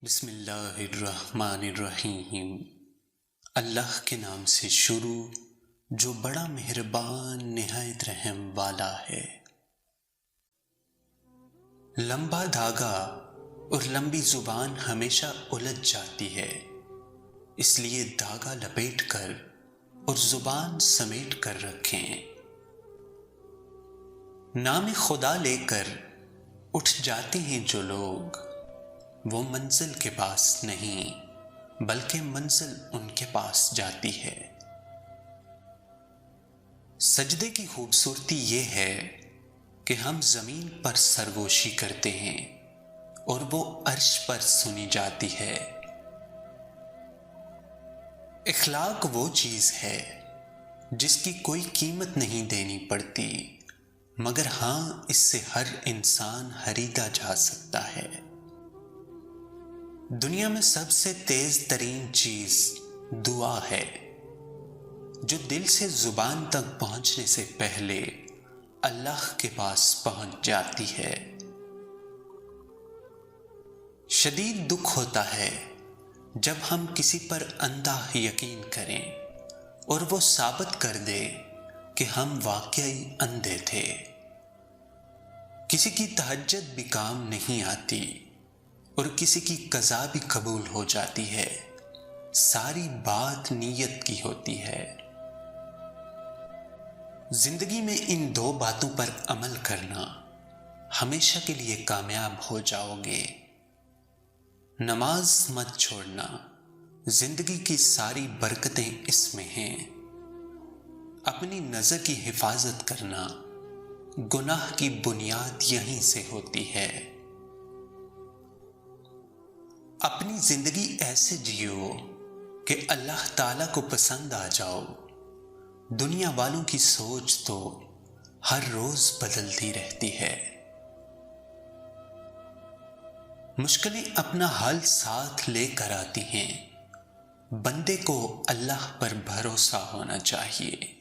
بسم اللہ الرحمن الرحیم۔ اللہ کے نام سے شروع جو بڑا مہربان نہایت رحم والا ہے۔ لمبا دھاگا اور لمبی زبان ہمیشہ الجھ جاتی ہے، اس لیے دھاگا لپیٹ کر اور زبان سمیٹ کر رکھیں۔ نام خدا لے کر اٹھ جاتے ہیں جو لوگ، وہ منزل کے پاس نہیں بلکہ منزل ان کے پاس جاتی ہے۔ سجدے کی خوبصورتی یہ ہے کہ ہم زمین پر سرگوشی کرتے ہیں اور وہ عرش پر سنی جاتی ہے۔ اخلاق وہ چیز ہے جس کی کوئی قیمت نہیں دینی پڑتی، مگر ہاں اس سے ہر انسان خریدا جا سکتا ہے۔ دنیا میں سب سے تیز ترین چیز دعا ہے، جو دل سے زبان تک پہنچنے سے پہلے اللہ کے پاس پہنچ جاتی ہے۔ شدید دکھ ہوتا ہے جب ہم کسی پر اندھا یقین کریں اور وہ ثابت کر دے کہ ہم واقعی اندھے تھے۔ کسی کی تہجد بھی کام نہیں آتی اور کسی کی قضا بھی قبول ہو جاتی ہے، ساری بات نیت کی ہوتی ہے۔ زندگی میں ان دو باتوں پر عمل کرنا، ہمیشہ کے لیے کامیاب ہو جاؤ گے۔ نماز مت چھوڑنا، زندگی کی ساری برکتیں اس میں ہیں۔ اپنی نظر کی حفاظت کرنا، گناہ کی بنیاد یہیں سے ہوتی ہے۔ اپنی زندگی ایسے جیو کہ اللہ تعالیٰ کو پسند آ جاؤ۔ دنیا والوں کی سوچ تو ہر روز بدلتی رہتی ہے۔ مشکلیں اپنا حل ساتھ لے کر آتی ہیں، بندے کو اللہ پر بھروسہ ہونا چاہیے۔